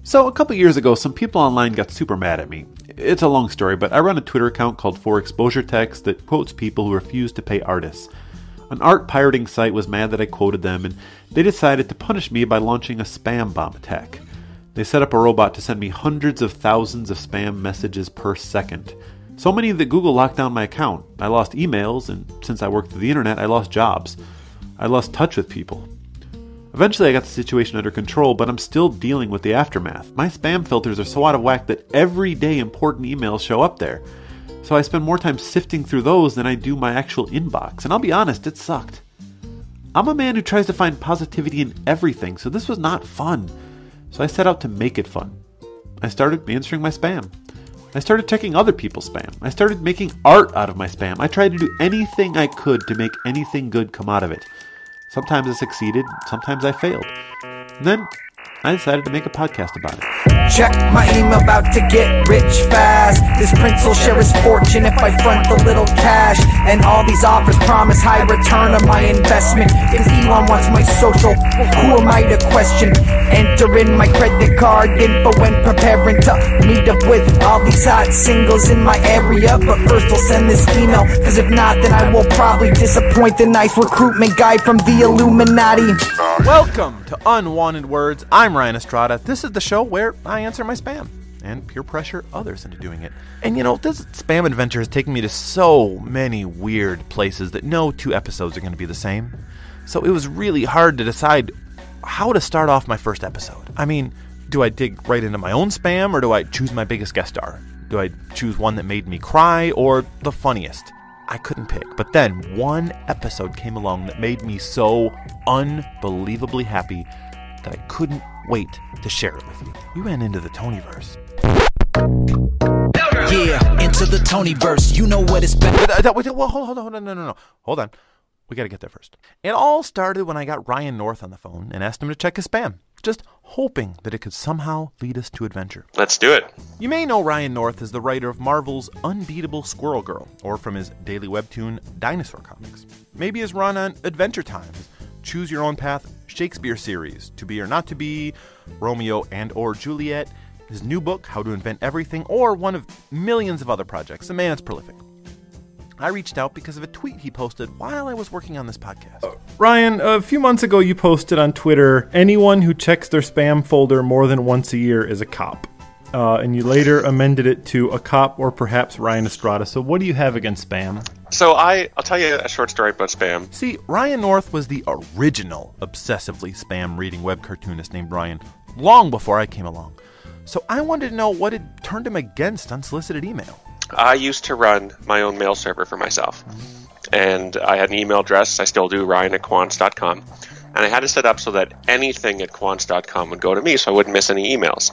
So a couple years ago, some people online got super mad at me. It's a long story, but I run a Twitter account called For Exposure Text that quotes people who refuse to pay artists. An art pirating site was mad that I quoted them, and they decided to punish me by launching a spam bomb attack. They set up a robot to send me hundreds of thousands of spam messages per second. So many that Google locked down my account. I lost emails, and since I worked through the internet, I lost jobs. I lost touch with people. Eventually I got the situation under control, but I'm still dealing with the aftermath. My spam filters are so out of whack that everyday important emails show up there. So I spend more time sifting through those than I do my actual inbox, and I'll be honest, it sucked. I'm a man who tries to find positivity in everything, so this was not fun. So I set out to make it fun. I started answering my spam. I started checking other people's spam. I started making art out of my spam. I tried to do anything I could to make anything good come out of it. Sometimes I succeeded, sometimes I failed. And then I decided to make a podcast about it. Check my email, about to get rich fast. This prince will share his fortune if I front a little cash. And all these offers promise high return on my investment. Cause Elon wants my social, who am I to question? Enter in my credit card info when preparing to meet up with all these hot singles in my area. But first I'll send this email, cause if not then I will probably disappoint the nice recruitment guy from the Illuminati. Welcome to Unwanted Words. I'm Ryan Estrada. This is the show where I answer my spam and peer pressure others into doing it. And this spam adventure has taken me to so many weird places that no two episodes are going to be the same. So it was really hard to decide how to start off my first episode. I mean, do I dig right into my own spam, or do I choose my biggest guest star? Do I choose one that made me cry, or the funniest? I couldn't pick, but then one episode came along that made me so unbelievably happy that I couldn't wait to share it with you. You ran into the Tonyverse. Yeah, into the Tonyverse. You know what it's been. Well, hold on, no. Hold on. We got to get there first. It all started when I got Ryan North on the phone and asked him to check his spam, just hoping that it could somehow lead us to adventure. Let's do it. You may know Ryan North as the writer of Marvel's Unbeatable Squirrel Girl, or from his daily webtoon Dinosaur Comics. Maybe his run on Adventure Time, his Choose Your Own Path Shakespeare series, To Be or Not to Be, Romeo and or Juliet, his new book, How to Invent Everything, or one of millions of other projects. The man is prolific. I reached out because of a tweet he posted while I was working on this podcast. Ryan, a few months ago you posted on Twitter, anyone who checks their spam folder more than once a year is a cop. And you later amended it to a cop or perhaps Ryan Estrada. So what do you have against spam? So I'll tell you a short story about spam. See, Ryan North was the original obsessively spam-reading web cartoonist named Ryan, long before I came along. So I wanted to know what had turned him against unsolicited email. I used to run my own mail server for myself. And I had an email address, I still do, ryan@quants.com. And I had it set up so that anything at quants.com would go to me so I wouldn't miss any emails.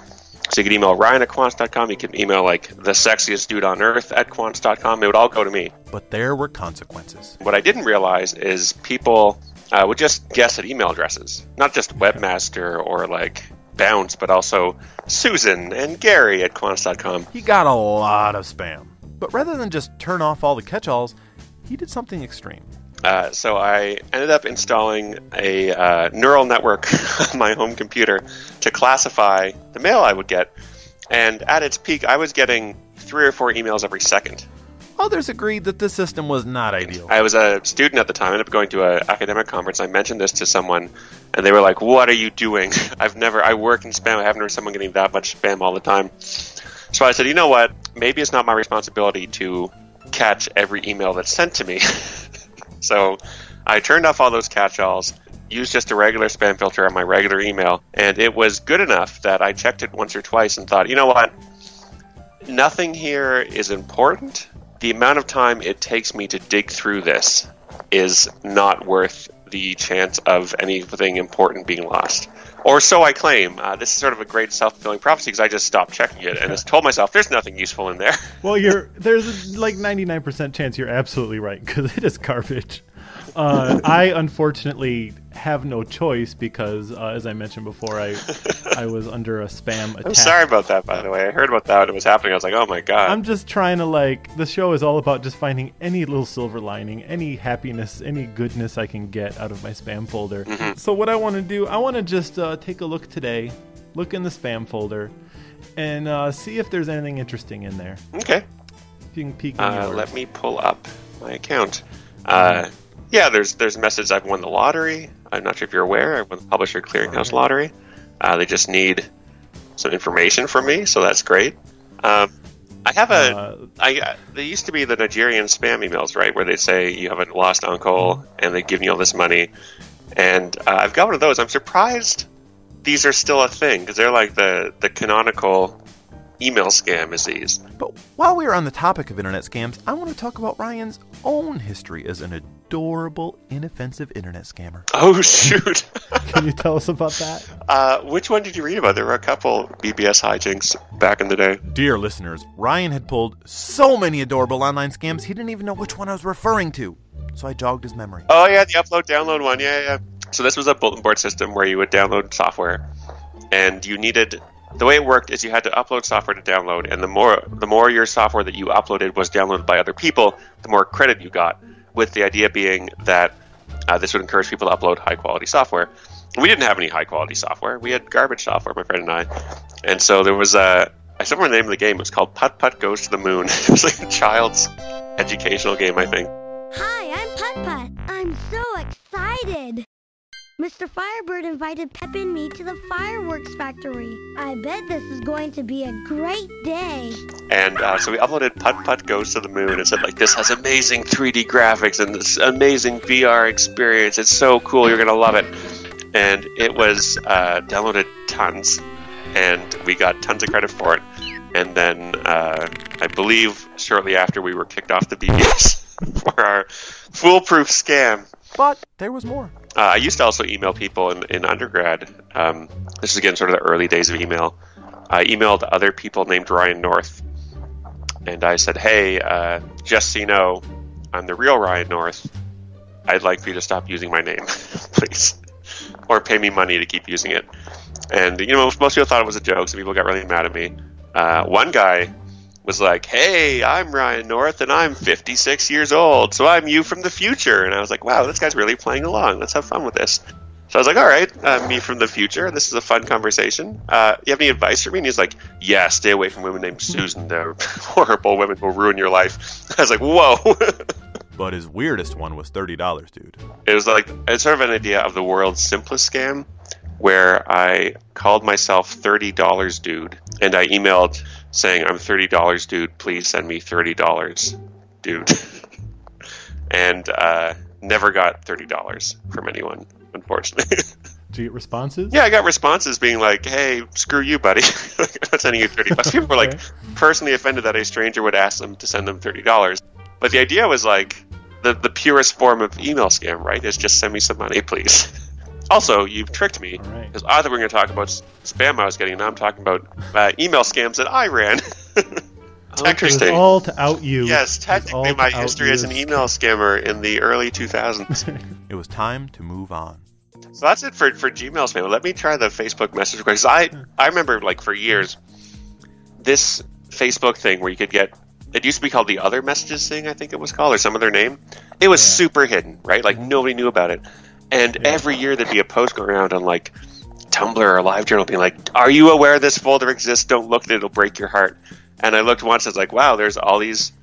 So you could email ryan@quants.com, you could email like the sexiest dude on earth at quants.com, it would all go to me. But there were consequences. What I didn't realize is people would just guess at email addresses. Not just webmaster or like Bounce, but also Susan and Gary at quants.com. He got a lot of spam. But rather than just turn off all the catch-alls, he did something extreme. So I ended up installing a neural network on my home computer to classify the mail I would get. And at its peak, I was getting 3 or 4 emails every second. Others agreed that this system was not ideal. I was a student at the time. I ended up going to an academic conference. I mentioned this to someone, and they were like, "What are you doing? I work in spam. I haven't heard someone getting that much spam all the time." So I said, you know what? Maybe it's not my responsibility to catch every email that's sent to me. So I turned off all those catch-alls, used just a regular spam filter on my regular email, and it was good enough that I checked it once or twice and thought, you know what? Nothing here is important. The amount of time it takes me to dig through this is not worth the chance of anything important being lost. Or so I claim. This is sort of a great self-fulfilling prophecy because I just stopped checking it and just told myself there's nothing useful in there. Well, there's like 99% chance you're absolutely right because it is garbage. I unfortunately have no choice because, as I mentioned before, I was under a spam attack. I'm sorry about that, by the way. I heard about that when it was happening. I was like, oh my god. I'm just trying to, the show is all about just finding any little silver lining, any happiness, any goodness I can get out of my spam folder. Mm-hmm. So what I want to do, I want to just take a look today look in the spam folder and see if there's anything interesting in there. Okay. If you can peek in yours. Let me pull up my account. Yeah, there's a message. I've won the lottery. I'm not sure if you're aware. I won the Publisher Clearinghouse lottery. They just need some information from me, so that's great. I have they used to be the Nigerian spam emails, right, where they say you have a lost uncle and they've given you all this money. And I've got one of those. I'm surprised these are still a thing, because they're like the canonical email scam is these. But while we are on the topic of internet scams, I want to talk about Ryan's own history as an adorable, inoffensive internet scammer. Oh, shoot. Can you tell us about that? Which one did you read about? There were a couple BBS hijinks back in the day. Dear listeners, Ryan had pulled so many adorable online scams, he didn't even know which one I was referring to. So I jogged his memory. Oh, yeah, the upload-download one. Yeah. So this was a bulletin board system where you would download software, and you needed... The way it worked is you had to upload software to download, and the more your software that you uploaded was downloaded by other people, the more credit you got, with the idea being that this would encourage people to upload high-quality software. We didn't have any high-quality software. We had garbage software, my friend and I. And so there was I still remember the name of the game. It was called Putt Putt Goes to the Moon. It was like a child's educational game, I think. Hi, I'm Putt Putt. I'm so excited. Mr. Firebird invited Pep and me to the fireworks factory. I bet this is going to be a great day. And so we uploaded Putt Putt Goes to the Moon and said, like, this has amazing 3D graphics and this amazing VR experience. It's so cool. You're going to love it. And it was downloaded tons, and we got tons of credit for it. And then I believe shortly after we were kicked off the BBS for our foolproof scam. But there was more. I used to also email people in undergrad. This is, again, sort of the early days of email. I emailed other people named Ryan North. And I said, hey, just so you know, I'm the real Ryan North. I'd like for you to stop using my name, please. Or pay me money to keep using it. And, most people thought it was a joke, so people got really mad at me. One guy was like, hey, I'm Ryan North, and I'm 56 years old, so I'm you from the future. And I was like, wow, this guy's really playing along. Let's have fun with this. So I was like, all right, me from the future. This is a fun conversation. You have any advice for me? And he's like, yeah, stay away from women named Susan. They're horrible women who will ruin your life. I was like, whoa. But his weirdest one was $30, dude. It was like, it's sort of an idea of the world's simplest scam, where I called myself $30 dude, and I emailed saying, I'm $30 dude, please send me $30 dude. And never got $30 from anyone, unfortunately. Did you get responses? Yeah, I got responses being like, hey, screw you, buddy. I'm not sending you $30. People were like personally offended that a stranger would ask them to send them $30. But the idea was like the purest form of email scam, right? Is just send me some money, please. Also, you've tricked me, because I thought we were going to talk about spam I was getting, and now I'm talking about email scams that I ran. Interesting. It was all to out you. Yes, technically my history as an email scammer in the early 2000s. It was time to move on. So that's it for Gmail spam. Let me try the Facebook message because I remember, like, for years, this Facebook thing where you could get, it used to be called the Other Messages thing, I think it was called, or some other name. It was super hidden, right? Like, nobody knew about it. And every year there'd be a post going around on, like, Tumblr or LiveJournal being like, are you aware this folder exists? Don't look at it. It'll break your heart. And I looked once, I was like, wow, there's all these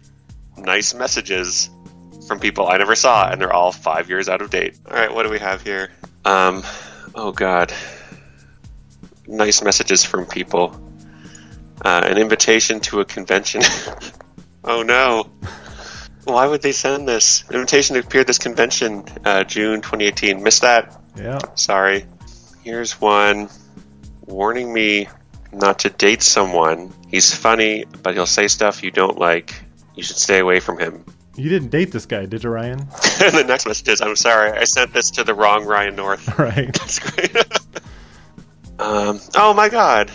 nice messages from people I never saw, and they're all 5 years out of date. All right, what do we have here? Oh, God. Nice messages from people. An invitation to a convention. Oh, no. Why would they send this? An invitation to appear at this convention, June 2018. Missed that? Yeah. Sorry. Here's one warning me not to date someone. He's funny, but he'll say stuff you don't like. You should stay away from him. You didn't date this guy, did you, Ryan? And the next message is, I'm sorry, I sent this to the wrong Ryan North. Right. That's great. Oh my God.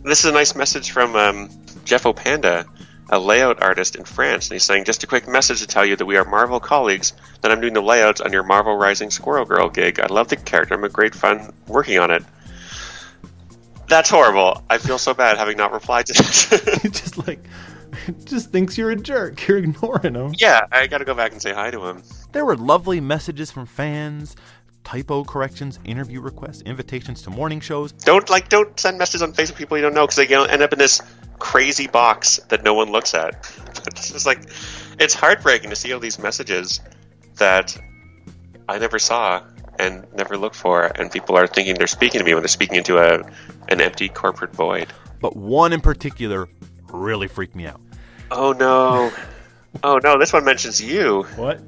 This is a nice message from Jeff Opanda, a layout artist in France, and he's saying, just a quick message to tell you that we are Marvel colleagues, that I'm doing the layouts on your Marvel Rising Squirrel Girl gig. I love the character. I'm a great fun working on it. That's horrible. I feel so bad having not replied to that. just thinks you're a jerk. You're ignoring him. Yeah, I gotta go back and say hi to him. There were lovely messages from fans, typo corrections, interview requests, invitations to morning shows. Don't send messages on Facebook people you don't know, because they end up in this crazy box that no one looks at. It's just like, it's heartbreaking to see all these messages that I never saw and never looked for, and people are thinking they're speaking to me when they're speaking into an empty corporate void. But one in particular really freaked me out. Oh no. Oh no, this one mentions you. What?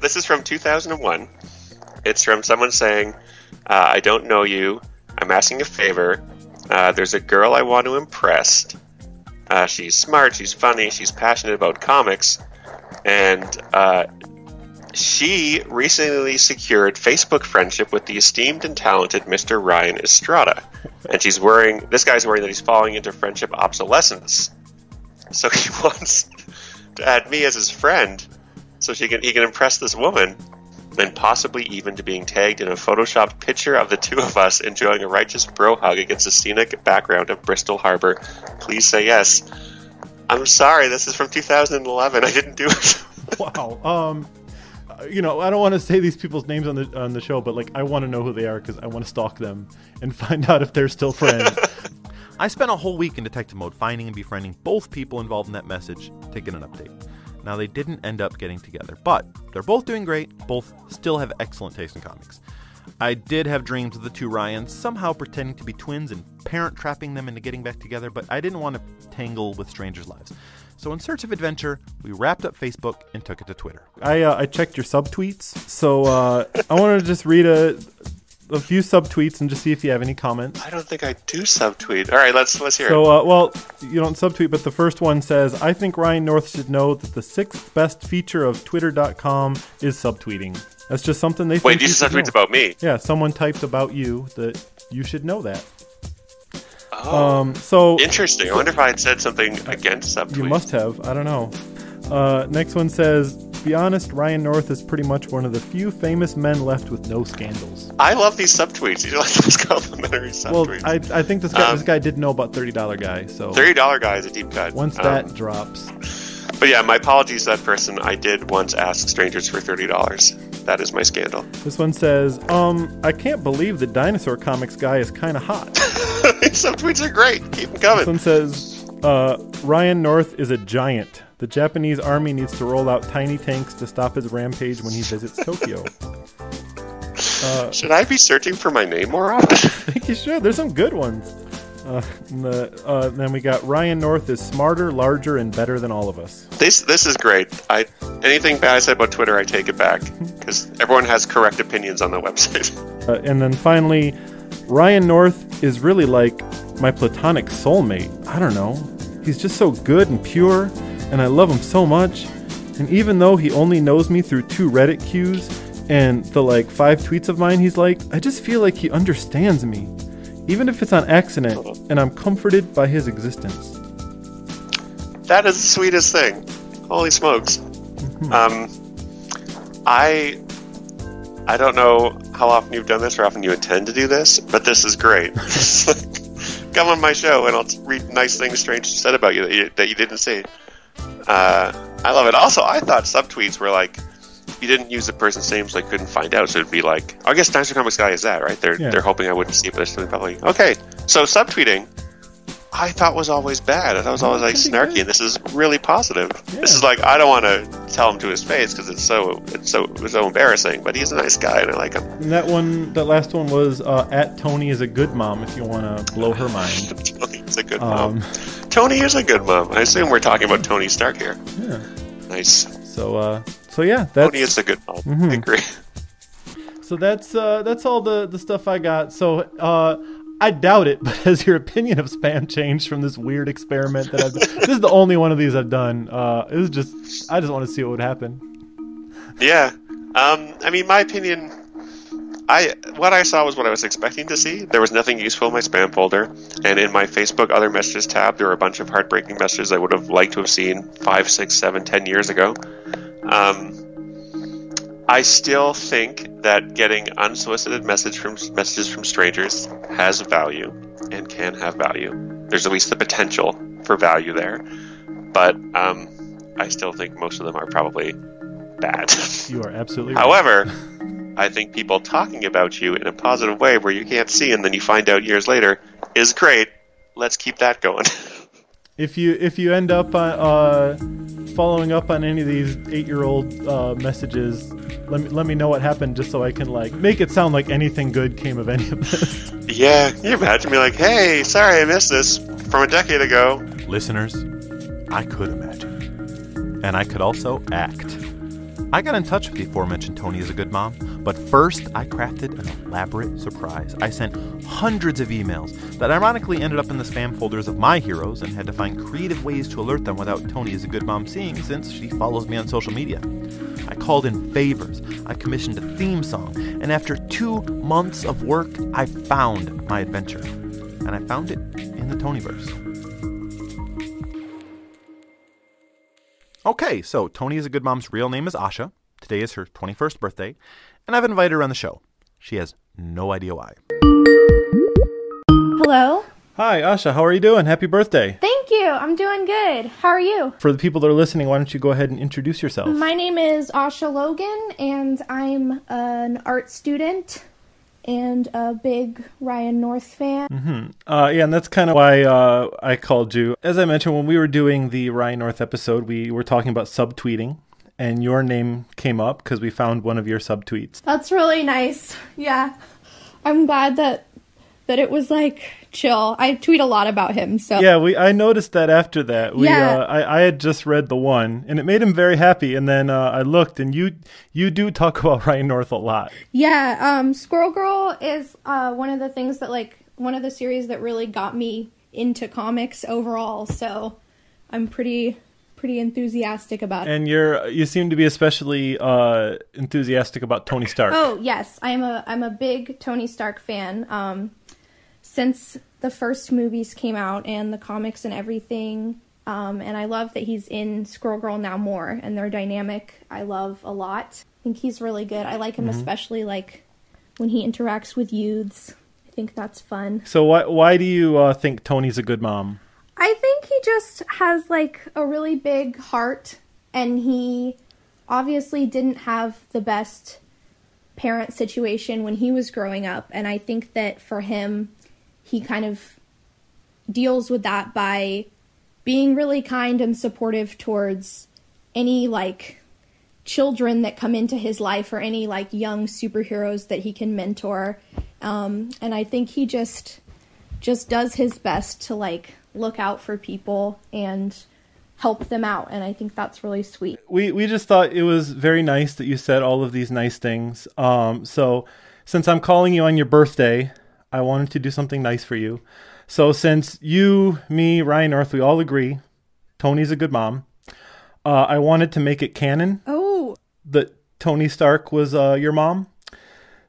This is from 2001. It's from someone saying, I don't know you. I'm asking a favor. There's a girl I want to impress. She's smart, she's funny, she's passionate about comics, and she recently secured Facebook friendship with the esteemed and talented Mr. Ryan Estrada. And this guy's worrying that he's falling into friendship obsolescence. So he wants to add me as his friend so he can impress this woman, and possibly even to being tagged in a photoshopped picture of the two of us enjoying a righteous bro hug against the scenic background of Bristol Harbor. Please say yes. I'm sorry, this is from 2011. I didn't do it. Wow. I don't want to say these people's names on the show, but like, I want to know who they are because I want to stalk them and find out if they're still friends. I spent a whole week in detective mode finding and befriending both people involved in that message to get an update. Now, they didn't end up getting together, but they're both doing great. Both still have excellent taste in comics. I did have dreams of the two Ryans somehow pretending to be twins and parent-trapping them into getting back together, but I didn't want to tangle with strangers' lives. So in search of adventure, we wrapped up Facebook and took it to Twitter. I checked your subtweets, so I wanted to just read a few subtweets and just see if you have any comments. I don't think I do subtweet. All right, let's hear it. So, well, you don't subtweet, but the first one says, I think Ryan North should know that the 6th best feature of Twitter.com is subtweeting. That's just something they think. Wait, these are subtweets about me? Yeah, someone typed about you that you should know that. Oh, so interesting. I wonder if I had said something against subtweets. You must have. I don't know. Next one says, be honest, Ryan North is pretty much one of the few famous men left with no scandals. I love these subtweets. These are like those complimentary subtweets. Well, I think this guy did know about $30 guy. So $30 guy is a deep cut. Once that drops. But yeah, my apologies to that person. I did once ask strangers for $30. That is my scandal. This one says, I can't believe the dinosaur comics guy is kind of hot. Some tweets are great. Keep them coming. This one says, Ryan North is a giant. The Japanese army needs to roll out tiny tanks to stop his rampage when he visits Tokyo. Should I be searching for my name more often? I think you should. There's some good ones. Then we got Ryan North is smarter, larger, and better than all of us. This is great. Anything bad I said about Twitter, I take it back because everyone has correct opinions on the website. And then finally, Ryan North is really like my platonic soulmate. I don't know. He's just so good and pure, and I love him so much. And even though he only knows me through 2 Reddit queues and the 5 tweets of mine he's liked, I just feel like he understands me. Even if it's on accident, and I'm comforted by his existence. That is the sweetest thing. Holy smokes. I don't know how often you've done this or often you intend to do this, but this is great. Come on my show and I'll read nice things strange said about you that you didn't see. I love it. Also, I thought subtweets were like, you didn't use the person's name, so I couldn't find out. So it'd be like, I guess Dinosaur Comics guy is that, right? They're hoping I wouldn't see it, but it's probably okay. So subtweeting, I thought was always bad. I thought it was always snarky, and this is really positive. Yeah. This is I don't want to tell him to his face because it's so embarrassing. But he's a nice guy, and I like him. And that last one was at Tony is a good mom. If you want to blow her mind, Tony is a good mom. Tony is a good mom. I assume we're talking about Tony Stark here. Yeah. Nice. So yeah, that's Tony is a good mom. I agree. So that's all the stuff I got. So I doubt it, but has your opinion of spam changed from this weird experiment that I've done? This is the only one of these I've done. I just want to see what would happen. Yeah. I mean, my opinion, what I saw was what I was expecting to see. There was nothing useful in my spam folder, and in my Facebook other messages tab, there were a bunch of heartbreaking messages I would have liked to have seen 5, 6, 7, 10 years ago. I still think that getting unsolicited messages from strangers has value and can have value. There's at least the potential for value there, but I still think most of them are probably bad. You are absolutely right. However, I think people talking about you in a positive way where you can't see and then you find out years later is great. Let's keep that going. If you end up following up on any of these 8-year-old messages, let me know what happened, just so I can like make it sound like anything good came of any of this. Yeah, can you imagine me like, hey, sorry I missed this from a decade ago. Listeners, I could imagine. And I could also act. I got in touch with the aforementioned Tony is a good mom, but first I crafted an elaborate surprise. I sent hundreds of emails that ironically ended up in the spam folders of my heroes and had to find creative ways to alert them without Tony is a good mom seeing, since she follows me on social media. I called in favors, I commissioned a theme song, and after 2 months of work, I found my adventure. And I found it in the Tonyverse. Okay, so Tony is a good mom's real name is Asha. Today is her 21st birthday, and I've invited her on the show. She has no idea why. Hello? Hi, Asha. How are you doing? Happy birthday. Thank you. I'm doing good. How are you? For the people that are listening, why don't you go ahead and introduce yourself? My name is Asha Logan, and I'm an art student and a big Ryan North fan. Yeah, and that's kind of why I called you. As I mentioned, when we were doing the Ryan North episode, we were talking about subtweeting, and your name came up because we found one of your subtweets. That's really nice. Yeah. I'm glad that it was like chill. I tweet a lot about him, so Yeah, I noticed that after that. I had just read the one, and it made him very happy. And then I looked, and you do talk about Ryan North a lot. Yeah, Squirrel Girl is one of the things that one of the series that really got me into comics overall. So I'm pretty enthusiastic about it. And you seem to be especially enthusiastic about Tony Stark. Oh yes, I'm a big Tony Stark fan. Since the first movies came out and the comics and everything, and I love that he's in Squirrel Girl now more, and their dynamic I love a lot. I think he's really good. I like him especially like when he interacts with youths. I think that's fun. So why do you think Tony's a good mom? I think he just has like a really big heart, and he obviously didn't have the best parent situation when he was growing up, and I think that for him, he kind of deals with that by being really kind and supportive towards any like children that come into his life or any like young superheroes that he can mentor. And I think he just does his best to like look out for people and help them out. And I think that's really sweet. We just thought it was very nice that you said all of these nice things. So since I'm calling you on your birthday, I wanted to do something nice for you. So since you, me, Ryan North, we all agree Tony's a good mom, I wanted to make it canon that Tony Stark was your mom.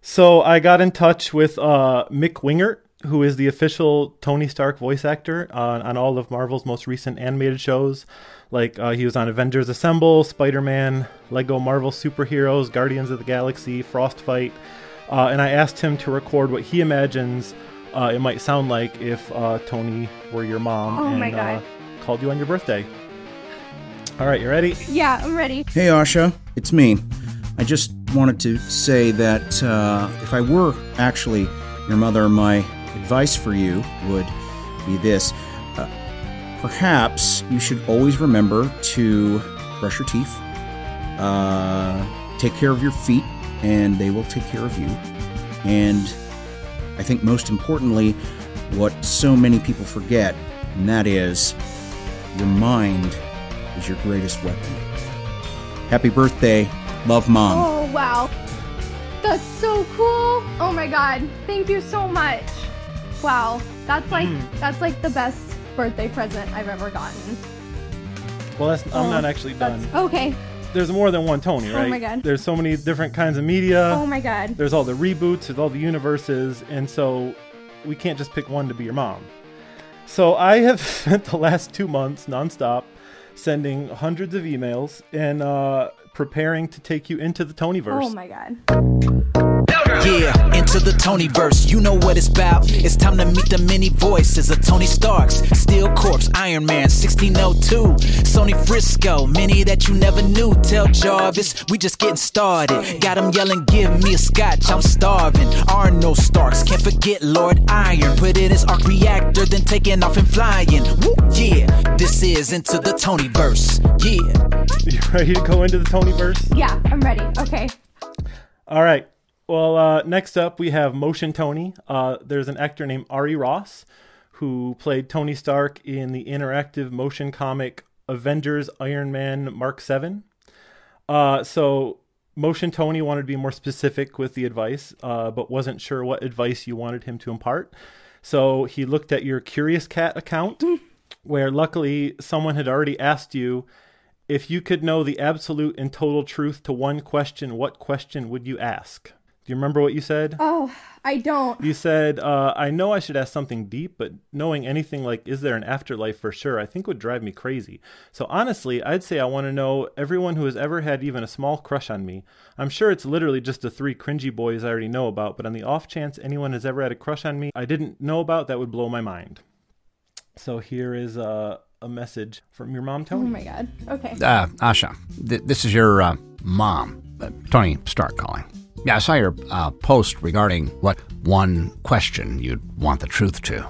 So I got in touch with Mick Wingert, who is the official Tony Stark voice actor on all of Marvel's most recent animated shows. Like he was on Avengers Assemble, Spider-Man, Lego Marvel Superheroes, Guardians of the Galaxy, Frostfight. And I asked him to record what he imagines it might sound like if Tony were your mom. Oh my God. Called you on your birthday. All right, you ready? Yeah, I'm ready. Hey, Asha, it's me. I just wanted to say that if I were actually your mother, my advice for you would be this. Perhaps you should always remember to brush your teeth, take care of your feet, and they will take care of you. And I think most importantly, what so many people forget, and that is your mind is your greatest weapon. Happy birthday. Love, Mom. Oh, wow. That's so cool. Oh my God. Thank you so much. Wow. That's like the best birthday present I've ever gotten. Well, I'm not actually done. Okay. There's more than one Tony, right? Oh my God. There's so many different kinds of media. Oh my God. There's all the reboots, there's all the universes, and so we can't just pick one to be your mom. So I have spent the last 2 months nonstop sending hundreds of emails and preparing to take you into the Tonyverse. Oh my God. Yeah, into the Tonyverse, you know what it's about. It's time to meet the many voices of Tony Starks, Steel Corpse, Iron Man, 1602, Sony Frisco, many that you never knew. Tell Jarvis, we just getting started. Got him yelling, give me a scotch, I'm starving. Arnold Starks, can't forget Lord Iron. Put in his arc reactor, then taking off and flying. Woo, yeah, this is into the Tonyverse. Yeah. You ready to go into the Tonyverse? Yeah, I'm ready. Okay. All right. Well, next up we have Motion Tony. There's an actor named Ari Ross who played Tony Stark in the interactive motion comic Avengers Iron Man Mark 7. So Motion Tony wanted to be more specific with the advice, but wasn't sure what advice you wanted him to impart. So he looked at your Curious Cat account, where luckily someone had already asked you, if you could know the absolute and total truth to one question, what question would you ask? Do you remember what you said? Oh, I don't. You said, I know I should ask something deep, but knowing anything like, is there an afterlife for sure, I think would drive me crazy. So honestly, I'd say I want to know everyone who has ever had even a small crush on me. I'm sure it's literally just the 3 cringy boys I already know about, but on the off chance anyone has ever had a crush on me I didn't know about, that would blow my mind. So here is a message from your mom, Tony. Oh my God. Okay. Asha, this is your mom, Tony Stark calling. Yeah, I saw your post regarding what one question you'd want the truth to.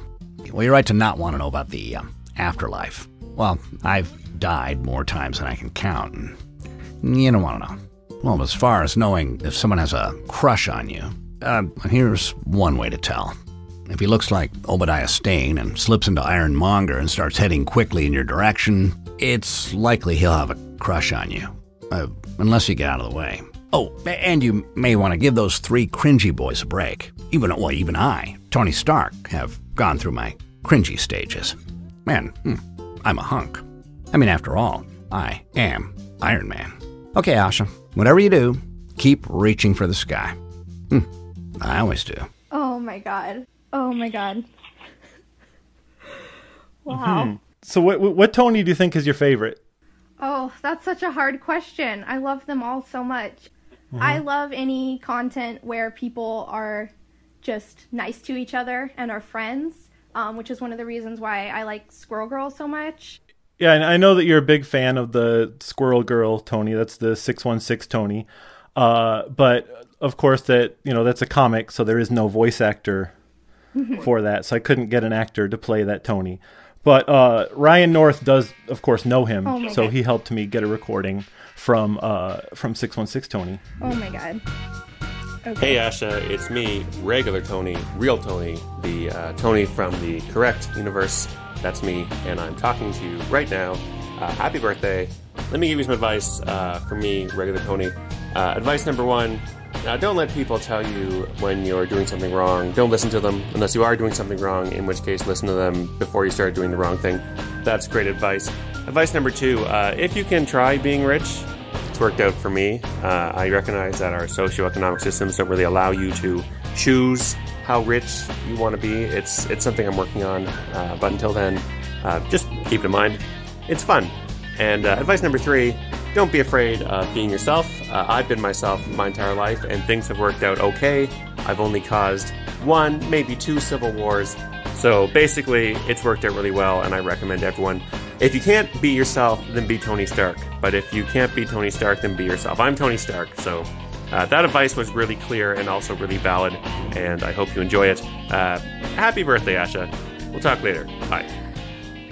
Well, you're right to not want to know about the afterlife. Well, I've died more times than I can count, and you don't want to know. Well, as far as knowing if someone has a crush on you, here's one way to tell. If he looks like Obadiah Stane and slips into Ironmonger and starts heading quickly in your direction, it's likely he'll have a crush on you, unless you get out of the way. Oh, and you may want to give those 3 cringy boys a break. Even I, Tony Stark, have gone through my cringy stages. Man, I'm a hunk. I mean, after all, I am Iron Man. Okay, Asha, whatever you do, keep reaching for the sky. I always do. Oh my God. Oh my God. Wow. So what Tony do you think is your favorite? Oh, that's such a hard question. I love them all so much. I love any content where people are just nice to each other and are friends, which is one of the reasons why I like Squirrel Girl so much. Yeah, and I know that you're a big fan of the Squirrel Girl Tony. That's the 616 Tony. But of course that's a comic, so there is no voice actor for that. So I couldn't get an actor to play that Tony. But Ryan North does, of course, know him, so he helped me get a recording from 616 Tony. Oh my God. Okay. Hey Asha, it's me, regular Tony, real Tony, the Tony from the correct universe. That's me, and I'm talking to you right now. Happy birthday. Let me give you some advice for me, regular Tony. Advice number 1, don't let people tell you when you're doing something wrong. Don't listen to them unless you are doing something wrong, in which case listen to them before you start doing the wrong thing. That's great advice. Advice number 2, if you can try being rich, it's worked out for me. I recognize that our socioeconomic systems don't really allow you to choose how rich you want to be. It's something I'm working on, but until then, just keep it in mind. It's fun. And advice number 3, don't be afraid of being yourself. I've been myself my entire life, and things have worked out okay. I've only caused 1, maybe 2 civil wars. So basically, it's worked out really well, and I recommend everyone, if you can't be yourself, then be Tony Stark. But if you can't be Tony Stark, then be yourself. I'm Tony Stark, so that advice was really clear and also really valid, and I hope you enjoy it. Happy birthday, Asha. We'll talk later. Bye.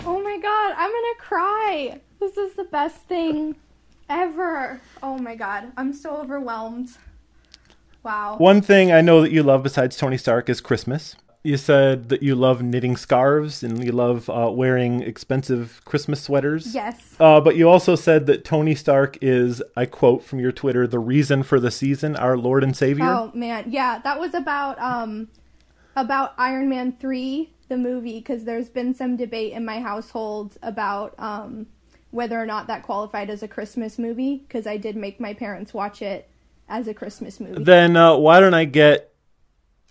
Oh my God, I'm gonna cry. This is the best thing ever. Oh my God, I'm so overwhelmed. Wow. One thing I know that you love besides Tony Stark is Christmas. You said that you love knitting scarves and you love wearing expensive Christmas sweaters. Yes. But you also said that Tony Stark is, I quote from your Twitter, the reason for the season, our Lord and Savior. Oh man, yeah, that was about Iron Man 3, the movie, because there's been some debate in my household about whether or not that qualified as a Christmas movie, because I did make my parents watch it as a Christmas movie. Then why don't I get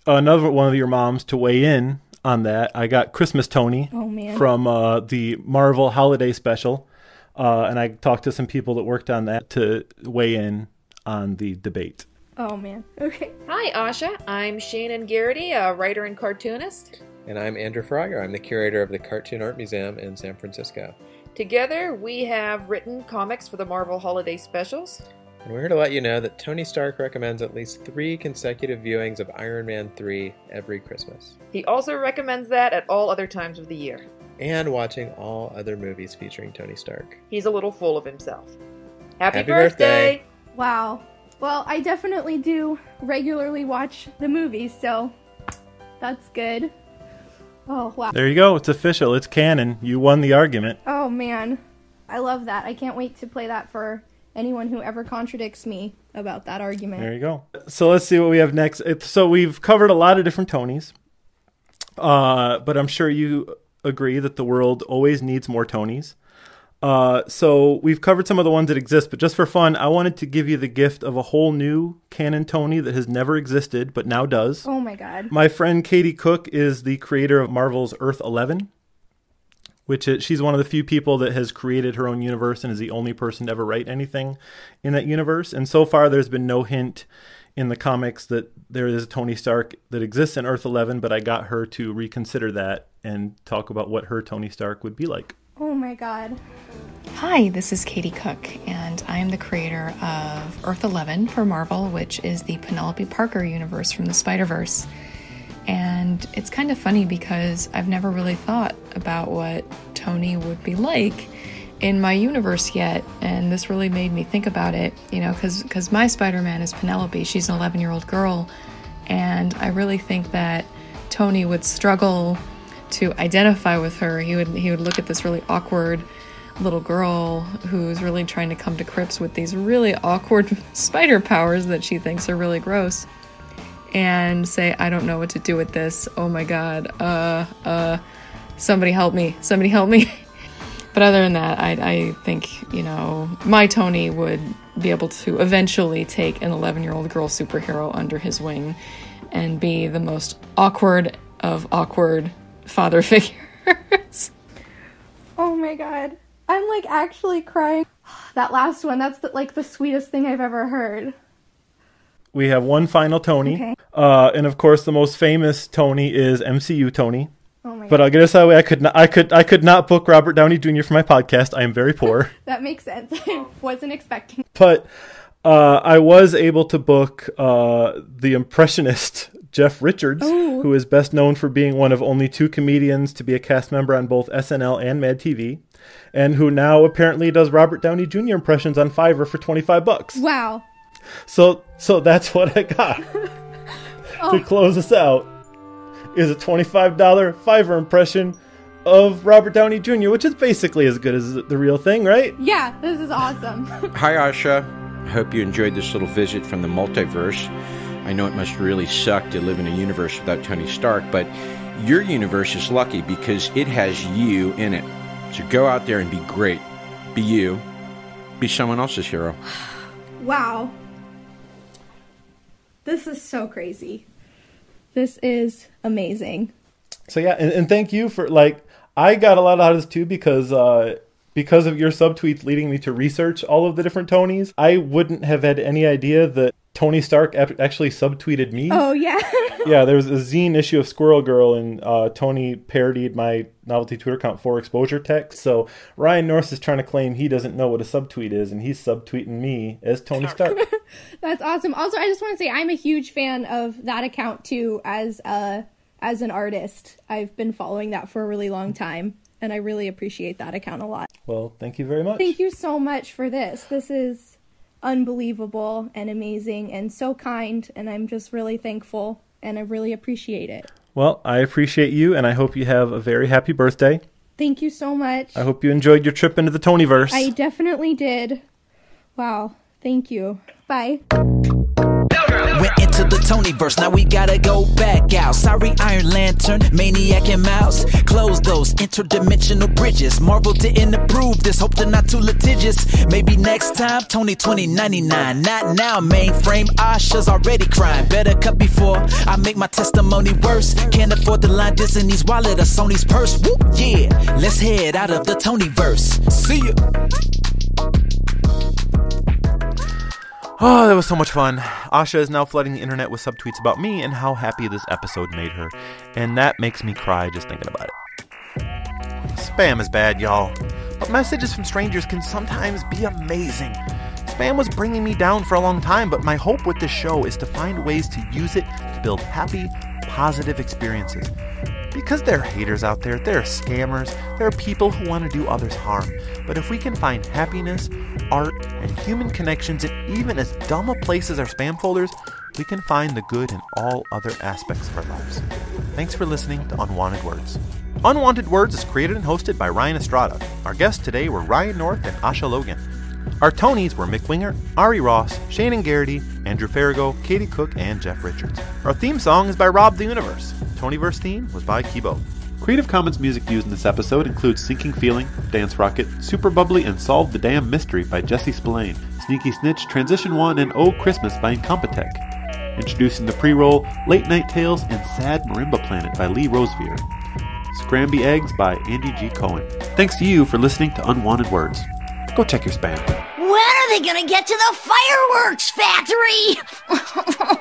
another one of your moms to weigh in on that? I got Christmas Tony from the Marvel Holiday Special, and I talked to some people that worked on that to weigh in on the debate. Oh, man. Okay. Hi, Asha. I'm Shannon Garrity, a writer and cartoonist. And I'm Andrew Frager. I'm the curator of the Cartoon Art Museum in San Francisco. Together, we have written comics for the Marvel Holiday Specials. And we're here to let you know that Tony Stark recommends at least 3 consecutive viewings of Iron Man 3 every Christmas. He also recommends that at all other times of the year. And watching all other movies featuring Tony Stark. He's a little full of himself. Happy birthday! Wow. Well, I definitely do regularly watch the movies, so that's good. Oh, wow. There you go. It's official. It's canon. You won the argument. Oh, man. I love that. I can't wait to play that for anyone who ever contradicts me about that argument. There you go. So let's see what we have next. So we've covered a lot of different Tonys. But I'm sure you agree that the world always needs more Tonys. So we've covered some of the ones that exist, but just for fun, I wanted to give you the gift of a whole new canon Tony that has never existed, but now does. Oh my God. My friend Katie Cook is the creator of Marvel's Earth 11, she's one of the few people that has created her own universe and is the only person to ever write anything in that universe. And so far, there's been no hint in the comics that there is a Tony Stark that exists in Earth 11, but I got her to reconsider that and talk about what her Tony Stark would be like. Oh my God. Hi, this is Katie Cook, and I am the creator of Earth 11 for Marvel, which is the Penelope Parker universe from the Spider-Verse. And it's kind of funny because I've never really thought about what Tony would be like in my universe yet, and this really made me think about it, because my Spider-Man is Penelope. She's an 11-year-old girl, and I really think that Tony would struggle to identify with her. He would look at this really awkward little girl who's really trying to come to grips with these really awkward spider powers that she thinks are really gross, and say, I don't know what to do with this. Oh my God. Somebody help me. But other than that, I think, my Tony would be able to eventually take an 11-year-old girl superhero under his wing and be the most awkward of awkward father figures. Oh my God. I'm actually crying. That last one, that's the sweetest thing I've ever heard. We have one final Tony. Okay. And of course the most famous Tony is MCU Tony. Oh my God. But I'll get us out of the way. I could not book Robert Downey Jr. for my podcast. I am very poor. That makes sense. I wasn't expecting. But I was able to book the impressionist Jeff Richards, who is best known for being one of only 2 comedians to be a cast member on both SNL and Mad TV, and who now apparently does Robert Downey Jr. impressions on Fiverr for $25. Wow. So that's what I got to close us out. Is a $25 Fiverr impression of Robert Downey Jr., which is basically as good as the real thing, right? Yeah, this is awesome. Hi, Asha. I hope you enjoyed this little visit from the multiverse. I know it must really suck to live in a universe without Tony Stark, but your universe is lucky because it has you in it. So go out there and be great. Be you. Be someone else's hero. Wow. This is so crazy. This is amazing. So yeah, and thank you for, I got a lot out of this too because of your subtweets leading me to research all of the different Tonys. I wouldn't have had any idea that Tony Stark actually subtweeted me. Oh, yeah. Yeah, there was a zine issue of Squirrel Girl, and Tony parodied my novelty Twitter account for exposure text. So Ryan Norris is trying to claim he doesn't know what a subtweet is, and he's subtweeting me as Tony Stark. That's awesome. Also, I just want to say I'm a huge fan of that account, too, as an artist. I've been following that for a really long time, and I really appreciate that account a lot. Well, thank you very much. Thank you so much for this. This is unbelievable and amazing and so kind, and I'm just really thankful, and I really appreciate it. Well, I appreciate you, and I hope you have a very happy birthday. Thank you so much. I hope you enjoyed your trip into the Tonyverse. I definitely did. Wow. Thank you. Bye. Went into the Tonyverse, now we gotta go back out. Sorry, Iron Lantern, Maniac, and Mouse. Close those interdimensional bridges. Marvel didn't approve this, hope they're not too litigious. Maybe next time, Tony 2099. Not now, mainframe, Asha's already crying. Better cut before I make my testimony worse. Can't afford the line Disney's wallet or Sony's purse. Woo, yeah, let's head out of the Tonyverse. See ya. Oh, that was so much fun. Asha is now flooding the internet with subtweets about me and how happy this episode made her. And that makes me cry just thinking about it. Spam is bad, y'all. But messages from strangers can sometimes be amazing. Spam was bringing me down for a long time, but my hope with this show is to find ways to use it to build happy, positive experiences. Because there are haters out there, there are scammers, there are people who want to do others harm. But if we can find happiness, art, and human connections in even as dumb a place as our spam folders, we can find the good in all other aspects of our lives. Thanks for listening to Unwanted Words. Unwanted Words is created and hosted by Ryan Estrada. Our guests today were Ryan North and Asha Logan. Our Tonys were Mick Winger, Ari Ross, Shannon Garrity, Andrew Farrago, Katie Cook, and Jeff Richards. Our theme song is by Rob the Universe. Tonyverse theme was by Kibo. Creative Commons music used in this episode includes Sinking Feeling, Dance Rocket, Super Bubbly, and Solve the Damn Mystery by Jesse Spillane, Sneaky Snitch, Transition 1, and Oh Christmas by Incompetech. Introducing the pre-roll, Late Night Tales, and Sad Marimba Planet by Lee Rosevear. Scramby Eggs by Andy G. Cohen. Thanks to you for listening to Unwanted Words. Go check your spam. When are they gonna get to the fireworks factory?